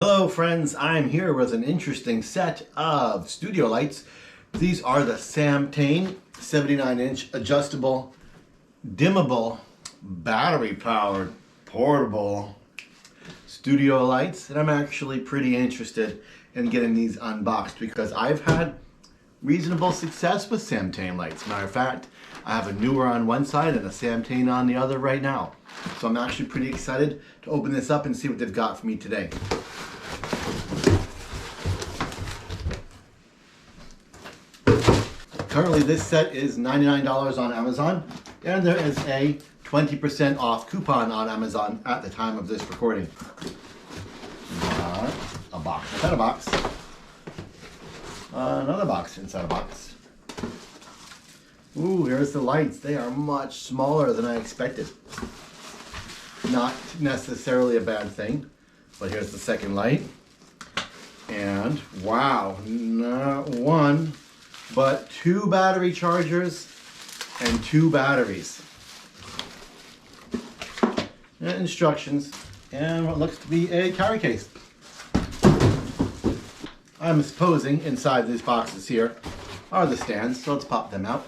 Hello friends, I'm here with an interesting set of studio lights. These are the SAMTIAN 79-inch adjustable, dimmable, battery-powered, portable studio lights. And I'm actually pretty interested in getting these unboxed because I've had reasonable success with SAMTIAN lights. Matter of fact, I have a newer on one side and a SAMTIAN on the other right now. So I'm actually pretty excited to open this up and see what they've got for me today. Currently this set is $99 on Amazon, and there is a 20% off coupon on Amazon at the time of this recording. A box inside a box. Another box inside a box. Ooh, here's the lights. They are much smaller than I expected. Not necessarily a bad thing, but here's the second light. And wow, not one, but two battery chargers and two batteries. And instructions and what looks to be a carry case. I'm supposing inside these boxes here are the stands, so let's pop them out.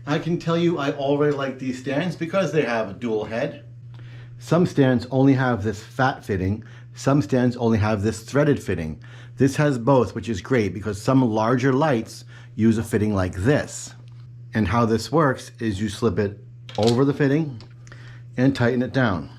I can tell you I already like these stands because they have a dual head. Some stands only have this fat fitting, some stands only have this threaded fitting. This has both, which is great because some larger lights use a fitting like this. And how this works is you slip it over the fitting and tighten it down.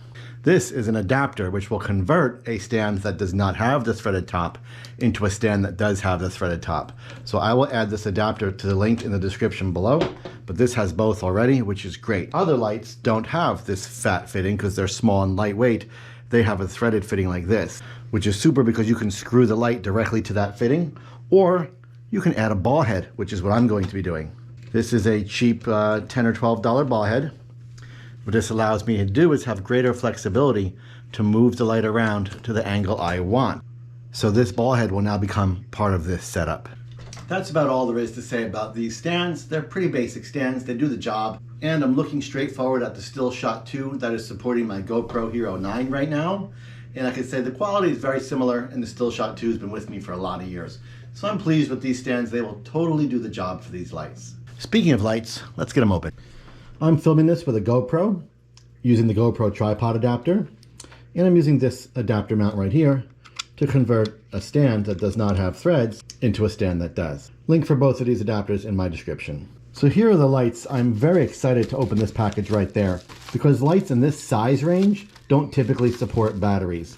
This is an adapter which will convert a stand that does not have the threaded top into a stand that does have the threaded top. So I will add this adapter to the link in the description below, but this has both already, which is great. Other lights don't have this fat fitting because they're small and lightweight. They have a threaded fitting like this, which is super because you can screw the light directly to that fitting, or you can add a ball head, which is what I'm going to be doing. This is a cheap $10 or $12 ball head. What this allows me to do is have greater flexibility to move the light around to the angle I want. So this ball head will now become part of this setup. That's about all there is to say about these stands. They're pretty basic stands, they do the job. And I'm looking straight forward at the Still Shot 2 that is supporting my GoPro Hero 9 right now. And I can say the quality is very similar, and the Still Shot 2 has been with me for a lot of years. So I'm pleased with these stands. They will totally do the job for these lights. Speaking of lights, let's get them open. I'm filming this with a GoPro using the GoPro tripod adapter, and I'm using this adapter mount right here to convert a stand that does not have threads into a stand that does. Link for both of these adapters in my description. So here are the lights. I'm very excited to open this package right there because lights in this size range don't typically support batteries,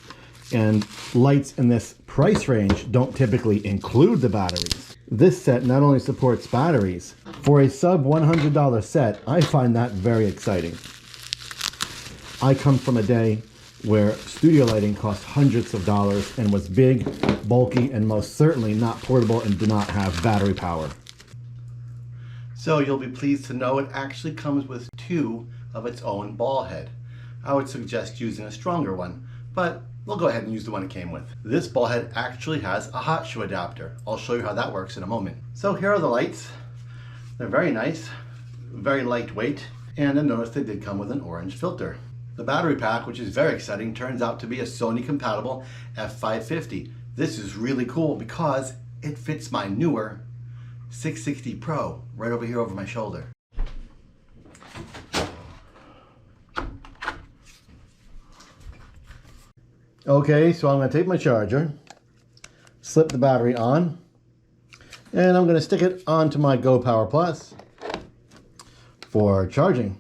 and lights in this price range don't typically include the batteries. This set not only supports batteries, for a sub $100 set, I find that very exciting. I come from a day where studio lighting cost hundreds of dollars and was big, bulky, and most certainly not portable and did not have battery power. So you'll be pleased to know it actually comes with two of its own ball head. I would suggest using a stronger one, but we'll go ahead and use the one it came with. This ball head actually has a hot shoe adapter. I'll show you how that works in a moment. So here are the lights. They're very nice, very lightweight, and then notice they did come with an orange filter. The battery pack, which is very exciting, turns out to be a Sony compatible F550. This is really cool because it fits my newer 660 Pro right over here over my shoulder. Okay, so I'm going to take my charger, slip the battery on, and I'm going to stick it onto my GoPower Plus for charging.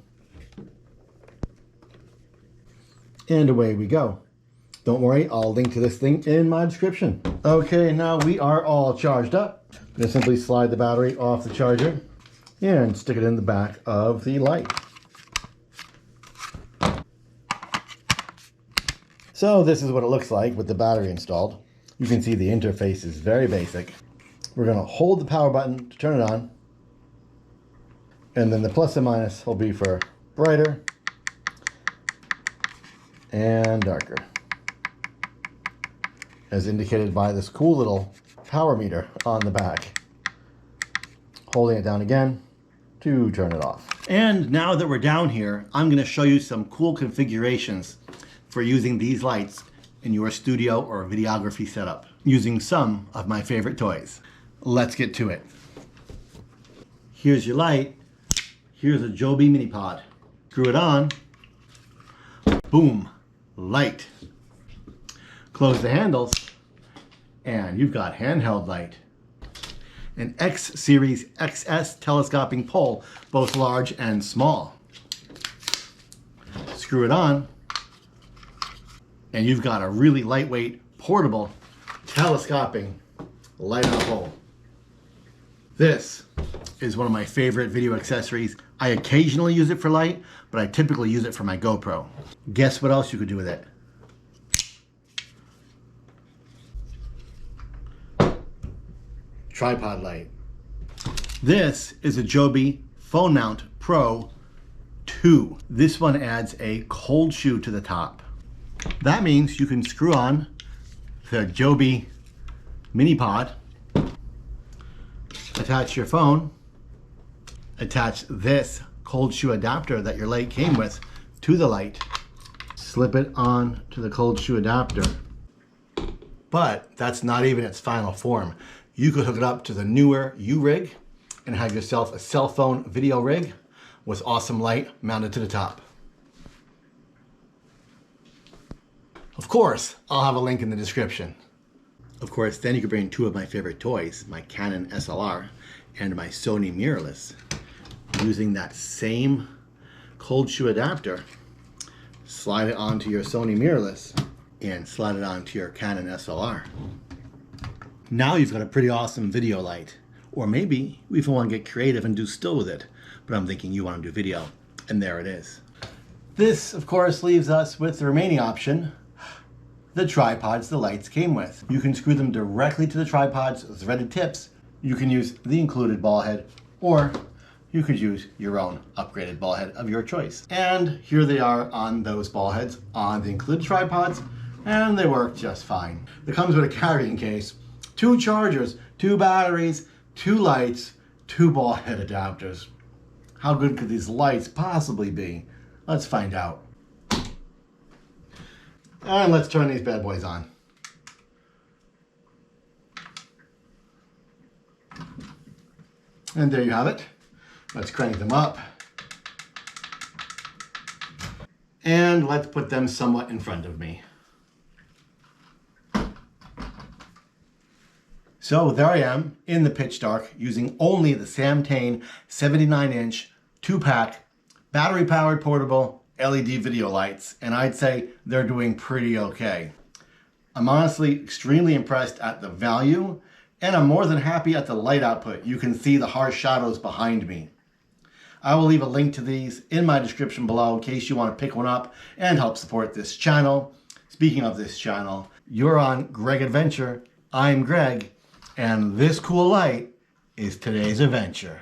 And away we go. Don't worry, I'll link to this thing in my description. Okay, now we are all charged up. I'm going to simply slide the battery off the charger and stick it in the back of the light. So this is what it looks like with the battery installed. You can see the interface is very basic. We're going to hold the power button to turn it on, and then the plus and minus will be for brighter and darker, as indicated by this cool little power meter on the back. Holding it down again to turn it off. And now that we're down here, I'm going to show you some cool configurations for using these lights in your studio or videography setup, using some of my favorite toys. Let's get to it. Here's your light. Here's a Joby mini pod. Screw it on. Boom, light. Close the handles and you've got handheld light. An X Series XS telescoping pole, both large and small. Screw it on and you've got a really lightweight, portable, telescoping light on a pole. This is one of my favorite video accessories. I occasionally use it for light, but I typically use it for my GoPro. Guess what else you could do with it? Tripod light. This is a Joby Phone Mount Pro 2. This one adds a cold shoe to the top. That means you can screw on the Joby mini pod, attach your phone, attach this cold shoe adapter that your light came with to the light, slip it on to the cold shoe adapter. But that's not even its final form. You could hook it up to the newer U-Rig and have yourself a cell phone video rig with awesome light mounted to the top. Of course, I'll have a link in the description. Of course, then you could bring two of my favorite toys, my Canon SLR and my Sony mirrorless. Using that same cold shoe adapter, slide it onto your Sony mirrorless and slide it onto your Canon SLR. Now you've got a pretty awesome video light. Or maybe you even want to get creative and do still with it, but I'm thinking you want to do video, and there it is. This, of course, leaves us with the remaining option, the tripods the lights came with. You can screw them directly to the tripod's threaded tips. You can use the included ball head, or you could use your own upgraded ball head of your choice. And here they are on those ball heads on the included tripods, and they work just fine. It comes with a carrying case, 2 chargers, 2 batteries, 2 lights, 2 ball head adapters. How good could these lights possibly be? Let's find out. And let's turn these bad boys on. And there you have it. Let's crank them up. And let's put them somewhat in front of me. So there I am in the pitch dark using only the SAMTIAN 79-inch 2-pack battery-powered portable LED video lights, and I'd say they're doing pretty okay. I'm honestly extremely impressed at the value, and I'm more than happy at the light output. You can see the harsh shadows behind me. I will leave a link to these in my description below in case you want to pick one up and help support this channel. Speaking of this channel, you're on Greg Adventure. I'm Greg. And this cool light is today's adventure.